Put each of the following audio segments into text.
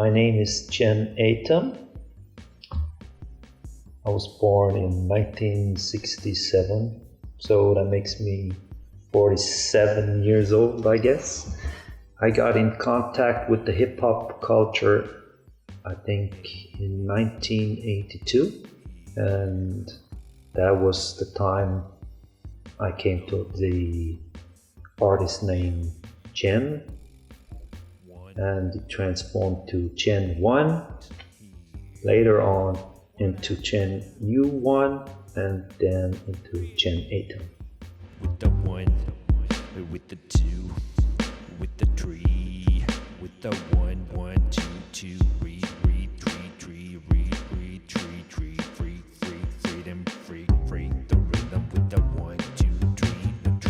My name is GEN ATEM. I was born in 1967, so that makes me 47 years old, I guess. I got in contact with the hip-hop culture, I think, in 1982, and that was the time I came to the artist name GEN, and it transformed to GEN 1, later on into GEN U1, and then into GEN ATEM. With the 1, with the 2, with the 3, with the 1, 1, 2, 2, read, 3, 3, read, 3, 3, freedom, free, the rhythm with the 1, 2, 3, the 2,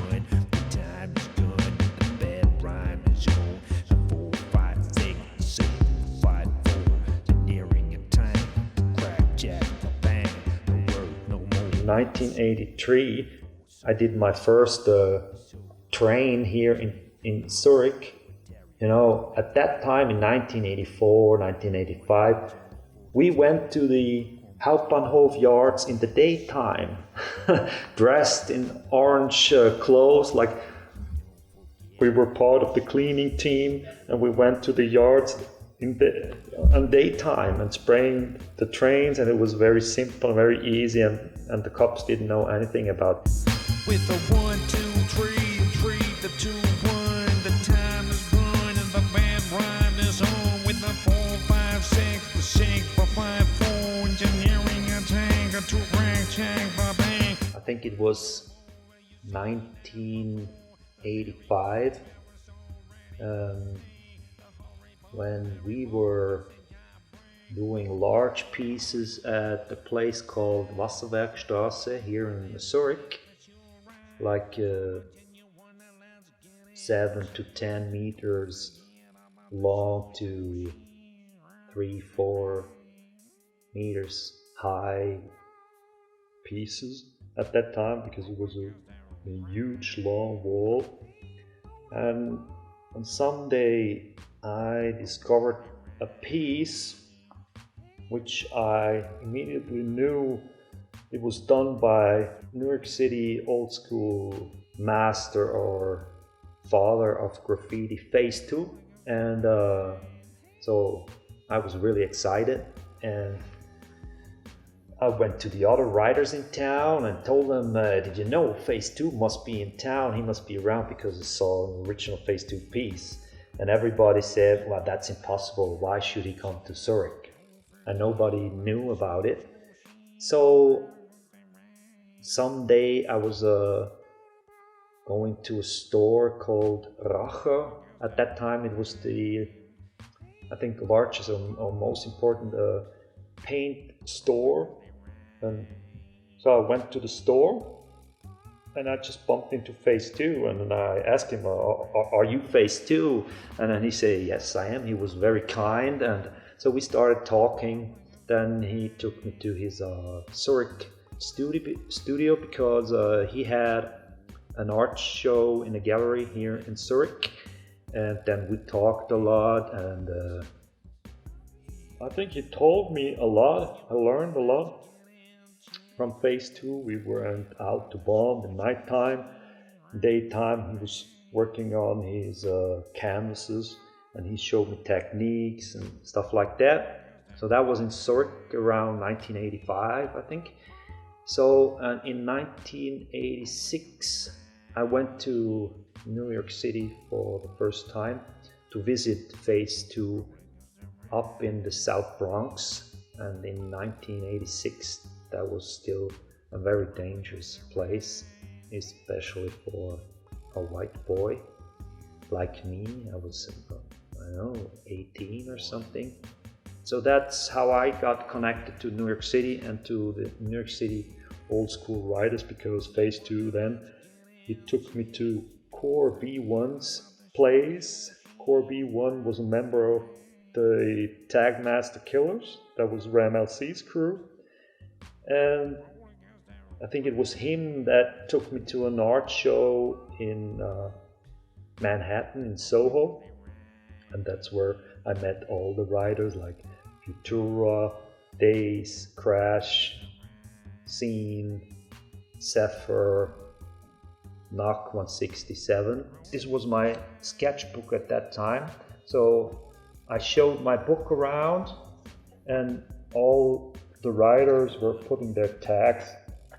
1, the time is gone, the bad rhyme is on, the 4, 5, 6, 7, 5, 4, the nearing of time, crack, jack, the bang, the word no more. In 1983, I did my first train here in Zurich. You know, at that time in 1984, 1985, we went to the Hauptbahnhof yards in the daytime, dressed in orange clothes, like we were part of the cleaning team, and we went to the yards on daytime and spraying the trains, and it was very simple, very easy, and the cops didn't know anything about it. With the 1, 2, 3, the 2, 1, the time is gone and the bad rhyme is on. With the 4, 5, 6, the 6, 5, 4, engineering a tank, a 2 rank, tank, bang. I think it was 1985 when we were doing large pieces at a place called Wasserwerkstraße here in Zurich, like 7 to 10 meters long to 3-4 meters high pieces at that time, because it was a huge long wall. And someday I discovered a piece which I immediately knew it was done by New York City old school master or father of graffiti, Phase 2. And so I was really excited, and I went to the other writers in town and told them, did you know Phase 2 must be in town, he must be around, because I saw an original Phase 2 piece. And everybody said, well, that's impossible, why should he come to Zurich? And nobody knew about it. So someday I was going to a store called Rache. At that time it was the, I think, largest or most important paint store. And so I went to the store and I just bumped into Phase 2, and then I asked him, are you Phase 2? And then he said, yes, I am. He was very kind, and so we started talking. Then he took me to his Zurich studio because he had an art show in a gallery here in Zurich, and then we talked a lot, and I think he told me a lot. I learned a lot from Phase 2. We went out to bomb in nighttime. Daytime he was working on his canvases, and he showed me techniques and stuff like that. So that was in Zurich around 1985, I think. So in 1986 I went to New York City for the first time to visit Phase 2 up in the South Bronx, and in 1986 that was still a very dangerous place, especially for a white boy like me. I was, I don't know, 18 or something. So that's how I got connected to New York City and to the New York City old school writers, because Phase 2 then, he took me to Core B1's place. Core B1 was a member of the Tag Master Killers, that was Rammellzee's crew. And I think it was him that took me to an art show in Manhattan, in Soho. And that's where I met all the writers like Futura, Days, Crash, Scene, Zephyr, Knock 167. This was my sketchbook at that time. So I showed my book around and all the writers were putting their tags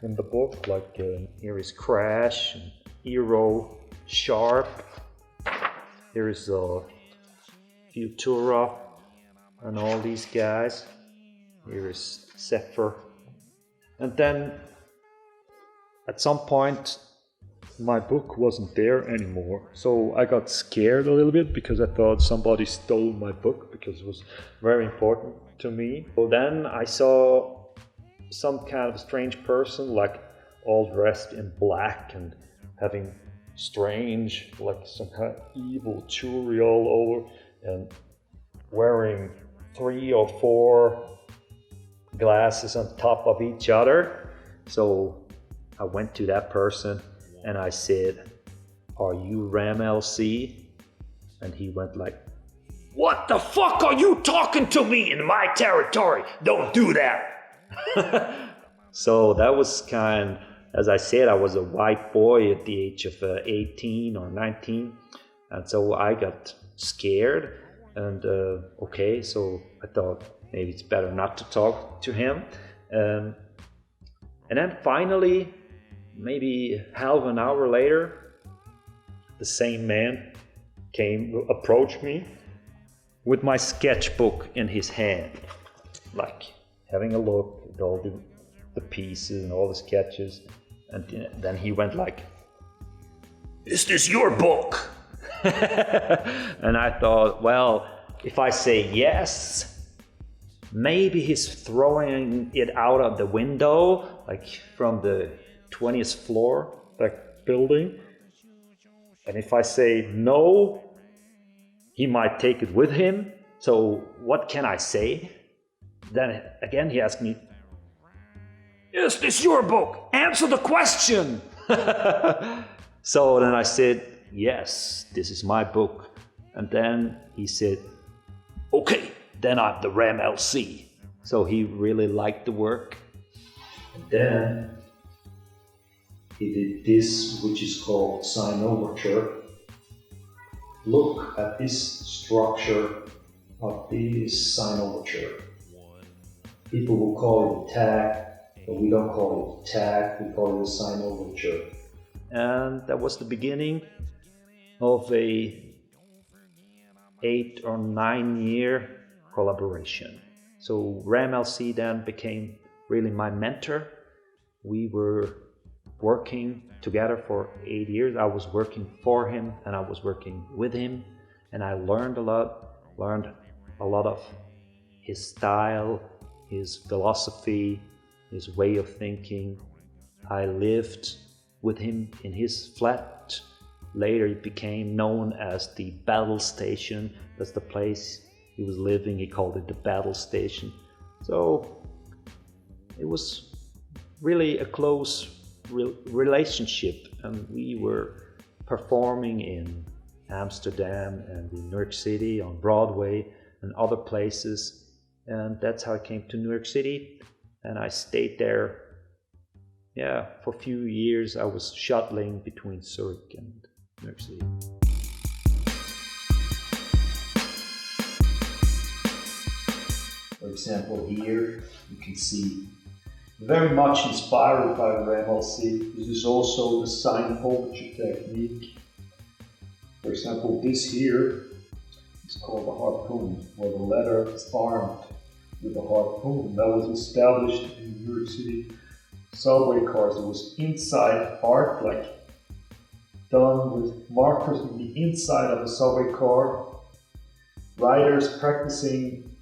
in the book, like here is Crash, and Eero, Sharp, here is Futura and all these guys, here is Zephyr. And then at some point my book wasn't there anymore, so I got scared a little bit because I thought somebody stole my book because it was very important to me. So then I saw some kind of strange person, like all dressed in black and having strange, like some kind of evil jewelry all over, and wearing 3 or 4 glasses on top of each other. So I went to that person and I said, "Are you Rammellzee?" And he went like, "What the fuck are you talking to me in my territory? Don't do that." So that was as I said, I was a white boy at the age of 18 or 19. And so I got scared and okay, so I thought maybe it's better not to talk to him. And then finally, maybe half an hour later, the same man approached me with my sketchbook in his hand, like having a look at all the pieces and all the sketches. And then he went like, "Is this your book?" And I thought, well, if I say yes, maybe he's throwing it out of the window, like from the 20th floor, that building. And if I say no, he might take it with him. So what can I say? Then again he asked me, "Is this your book? Answer the question." So then I said, "Yes, this is my book." And then he said, "Okay, then I'm the Rammellzee." So he really liked the work. And then he did this, which is called sign overture. Look at this structure of this sign overture. People will call it a tag, but we don't call it a tag, we call it a sign overture. And that was the beginning of a 8 or 9 year collaboration. So Rammellzee then became really my mentor. We were working together for 8 years. I was working for him and I was working with him, and I learned a lot of his style, his philosophy, his way of thinking. I lived with him in his flat. Later it became known as the battle station. That's the place he was living. He called it the battle station. So it was really a close relationship, and we were performing in Amsterdam and in New York City on Broadway and other places. And that's how I came to New York City, and I stayed there. Yeah, for a few years I was shuttling between Zurich and New York City. For example, here you can see very much inspired by Rammellzee. This is also the sign overture technique. For example, this here is called the harpoon, where the letter is armed with a harpoon. That was established in New York City subway cars. It was inside art, like done with markers in the inside of the subway car. Writers practicing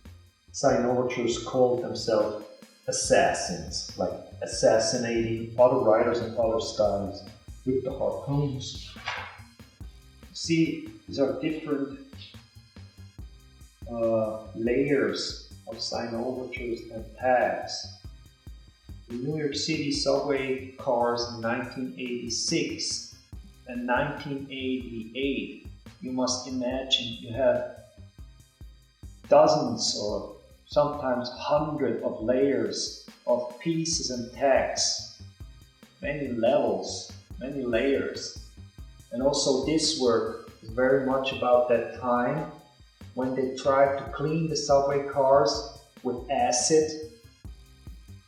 sign overtures called themselves assassins, like assassinating other writers and other styles with the harpoons. See, these are different layers of sign overtures and tags. The New York City subway cars in 1986 and 1988, you must imagine you have dozens or sometimes hundreds of layers of pieces and tags, many levels, many layers. And also this work is very much about that time when they tried to clean the subway cars with acid.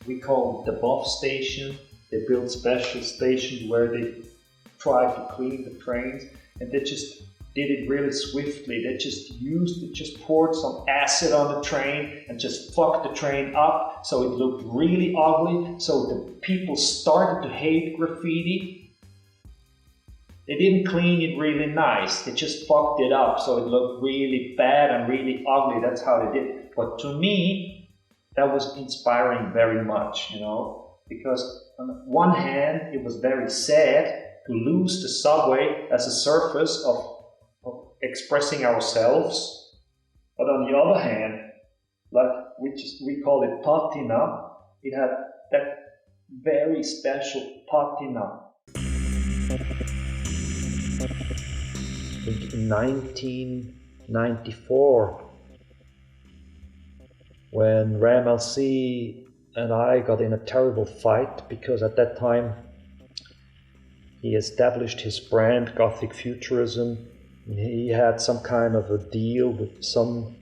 We call it the buff station. They built special stations where they tried to clean the trains, and they just did it really swiftly. They just poured some acid on the train and just fucked the train up so it looked really ugly. So the people started to hate graffiti. They didn't clean it really nice. They just fucked it up so it looked really bad and really ugly. That's how they did it. But to me, that was inspiring very much, you know, because on one hand, it was very sad to lose the subway as a surface of expressing ourselves. But on the other hand, like we call it patina, it had that very special patina. I think in 1994, when Rammellzee and I got in a terrible fight, because at that time he established his brand Gothic Futurism. He had some kind of a deal with some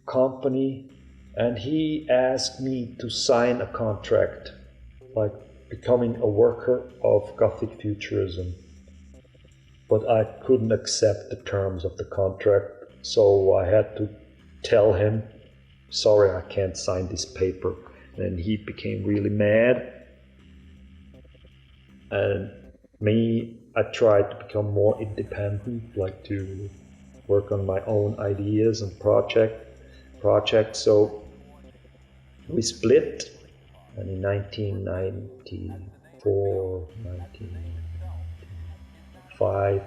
company, and he asked me to sign a contract, like becoming a worker of Gothic Futurism. But I couldn't accept the terms of the contract, so I had to tell him, sorry, I can't sign this paper. And he became really mad. And me, I tried to become more independent, like to work on my own ideas and projects. So we split, and in 1994, 1995,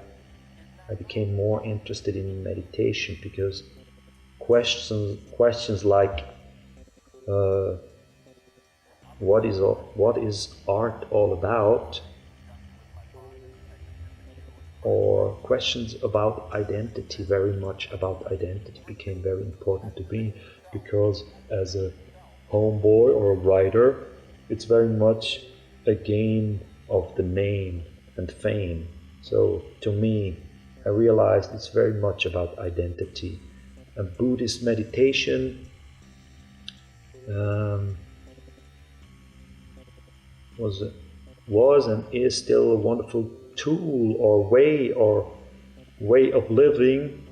I became more interested in meditation, because questions like what is art all about, or questions about identity, very much about identity, became very important to me, because as a homeboy or a writer, it's very much a game of the name and fame. So to me, I realized it's very much about identity. And Buddhist meditation was and is still a wonderful tool or way of living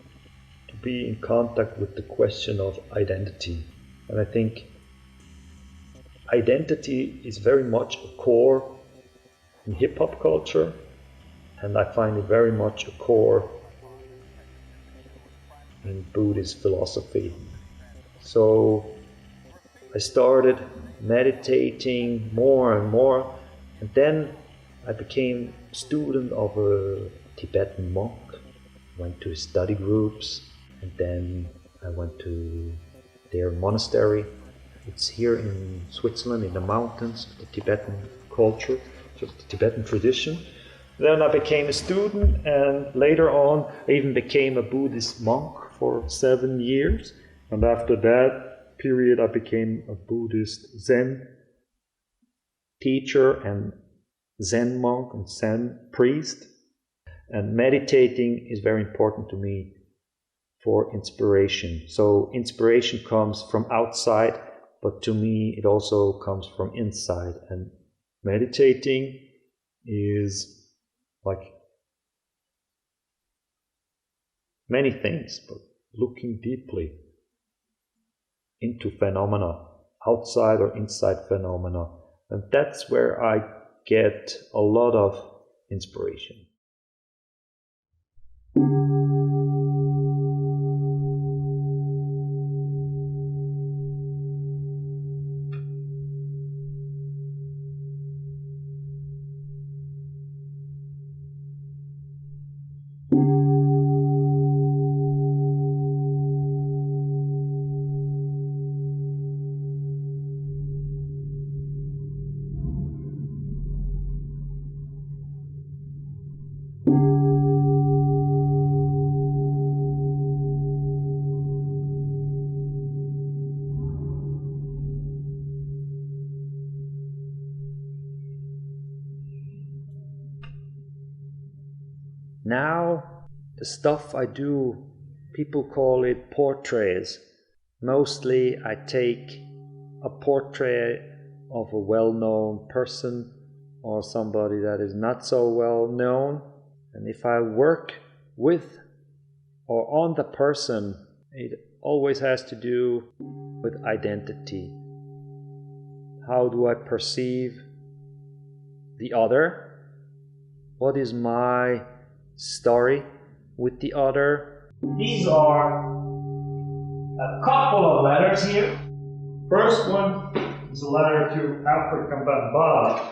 to be in contact with the question of identity. And I think identity is very much a core in hip-hop culture, and I find it very much a core in Buddhist philosophy. So I started meditating more and more, and then I became a student of a Tibetan monk, went to study groups, and then I went to their monastery. It's here in Switzerland, in the mountains, the Tibetan culture, just the Tibetan tradition. Then I became a student, and later on I even became a Buddhist monk for 7 years. And after that period I became a Buddhist Zen teacher and Zen monk and Zen priest. And meditating is very important to me for inspiration. So inspiration comes from outside, but to me it also comes from inside. And meditating is like many things, but looking deeply into phenomena, outside or inside phenomena. And that's where I get a lot of inspiration. Now, the stuff I do, people call it portraits. Mostly I take a portrait of a well-known person or somebody that is not so well known, and if I work with or on the person, it always has to do with identity. How do I perceive the other? What is my story with the other? These are a couple of letters here. First one is a letter to African Bambara.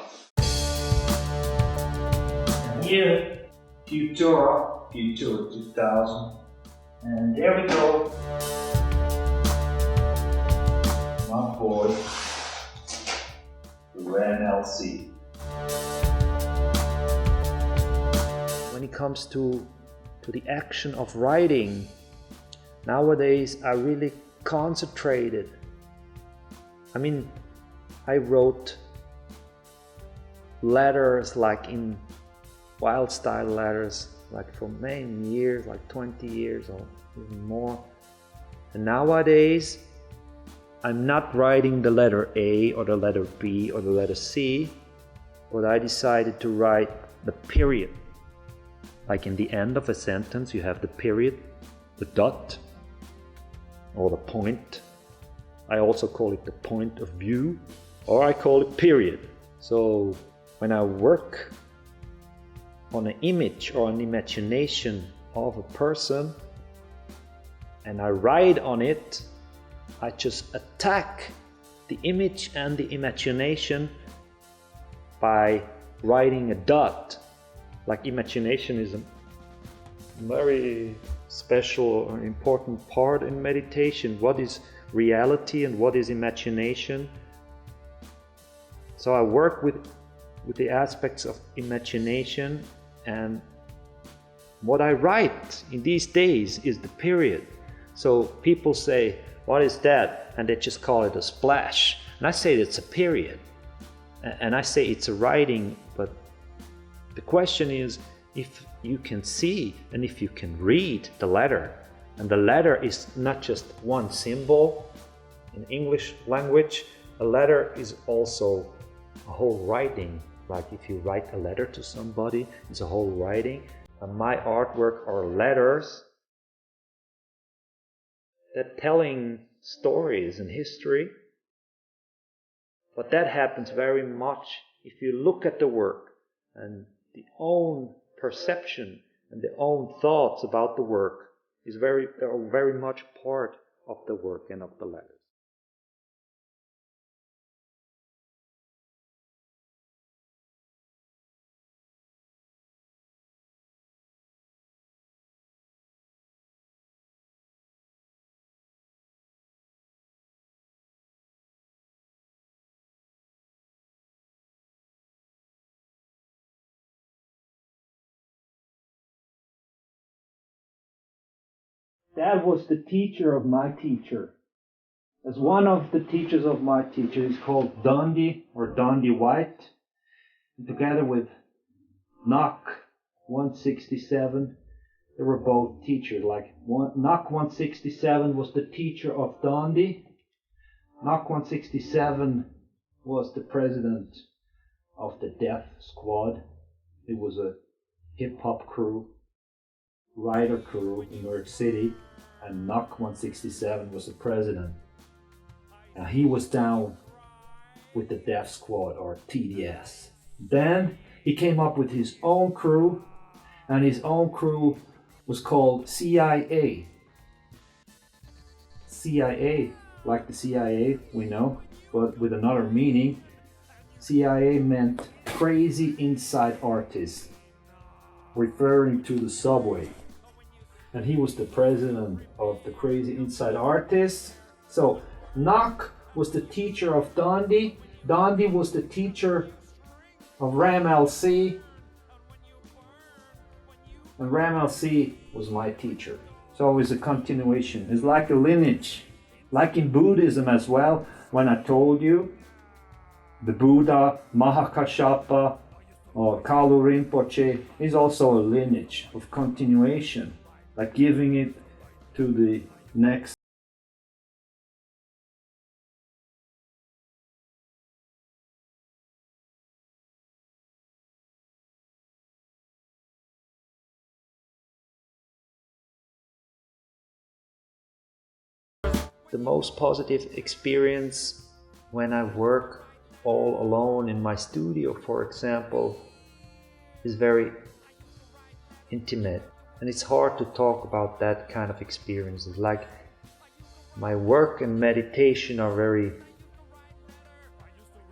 And here, Futura 2000. And there we go. My boy, Rammellzee. When it comes to the action of writing, nowadays I really concentrated. I mean, I wrote letters like in wild style letters, like for many years, like 20 years or even more. And nowadays, I'm not writing the letter A or the letter B or the letter C, but I decided to write the period. Like in the end of a sentence, you have the period, the dot, or the point. I also call it the point of view, or I call it period. So when I work on an image or an imagination of a person and I write on it, I just attack the image and the imagination by writing a dot. Like imagination is a very special or important part in meditation. What is reality and what is imagination? So I work with the aspects of imagination, and what I write in these days is the period. So people say, what is that? And they just call it a splash. And I say it's a period. And I say it's a writing, but the question is if you can see and if you can read the letter. And the letter is not just one symbol. In English language, a letter is also a whole writing. Like if you write a letter to somebody, it's a whole writing. And my artwork are letters that telling stories and history. But that happens very much if you look at the work, and the own perception and the own thoughts about the work are very much part of the work and of the letters. That was the teacher of my teacher. As one of the teachers of my teacher is called Dondi or Dondi White. And together with Knock 167, they were both teachers. Like Knock 167 was the teacher of Dondi. Knock 167 was the president of the Death Squad. It was a hip-hop crew, rider crew in New York City, and Knock 167 was the president. Now he was down with the Death Squad or TDS. Then he came up with his own crew, and his own crew was called CIA. CIA, like the CIA, we know, but with another meaning. CIA meant crazy inside artist, referring to the subway. And he was the president of the Crazy Inside Artists. So Knock was the teacher of Dondi. Dondi was the teacher of Rammellzee. And Rammellzee was my teacher. So it's a continuation. It's like a lineage. Like in Buddhism as well, when I told you, the Buddha, Mahakashapa, or Kalu Rinpoche is also a lineage of continuation, like giving it to the next. The most positive experience when I work all alone in my studio, for example, is very intimate. And it's hard to talk about that kind of experiences. Like, my work and meditation are very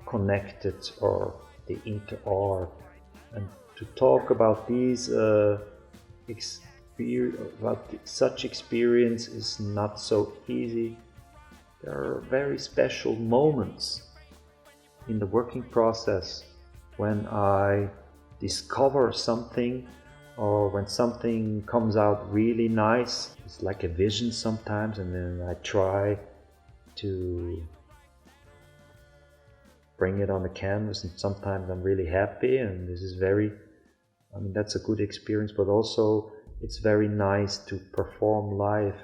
connected, or they inter-are. And to talk about these such experience is not so easy. There are very special moments in the working process when I discover something, or when something comes out really nice. It's like a vision sometimes, and then I try to bring it on the canvas, and sometimes I'm really happy, and this is that's a good experience. But also it's very nice to perform live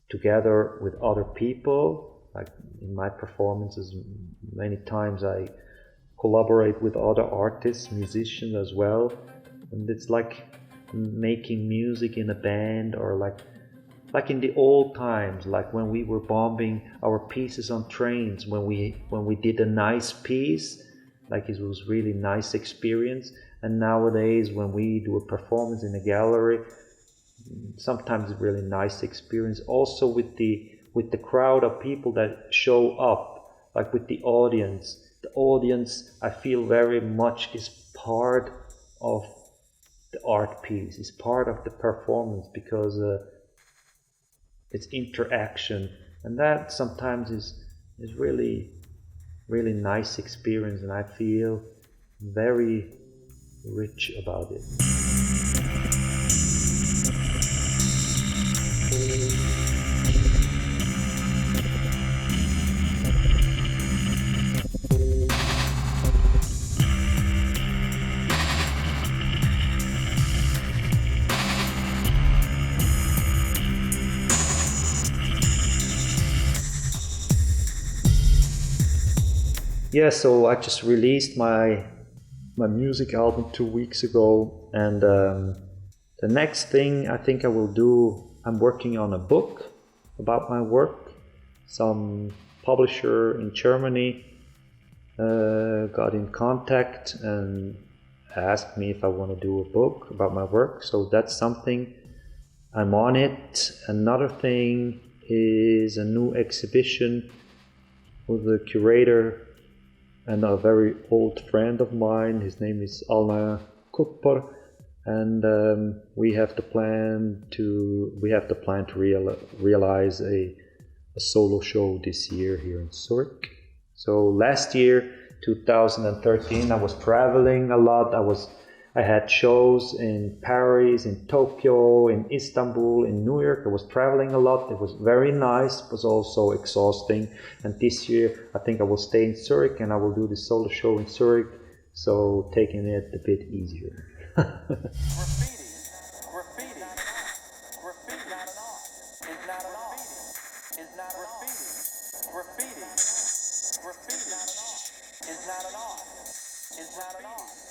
together with other people. Like in my performances, many times I collaborate with other artists, musicians as well, and it's like making music in a band, or like in the old times, like when we were bombing our pieces on trains, when we did a nice piece, like it was really nice experience. And nowadays when we do a performance in a gallery, sometimes it's really nice experience also with the crowd of people that show up, like with the audience. The audience, I feel very much, is part of the art piece, is part of the performance, because it's interaction, and that sometimes is really nice experience, and I feel very rich about it. Yeah, so I just released my music album 2 weeks ago, and the next thing I think I will do, I'm working on a book about my work. Some publisher in Germany got in contact and asked me if I want to do a book about my work, so that's something, I'm on it. Another thing is a new exhibition with the curator and a very old friend of mine. His name is Alain Kupper, and we have the plan to realize a solo show this year here in Zurich. So last year, 2013, I was traveling a lot. I had shows in Paris, in Tokyo, in Istanbul, in New York. I was traveling a lot. It was very nice, but was also exhausting. And this year, I think I will stay in Zurich, and I will do the solo show in Zurich, so taking it a bit easier. Graffiti is not an art. It's not an art.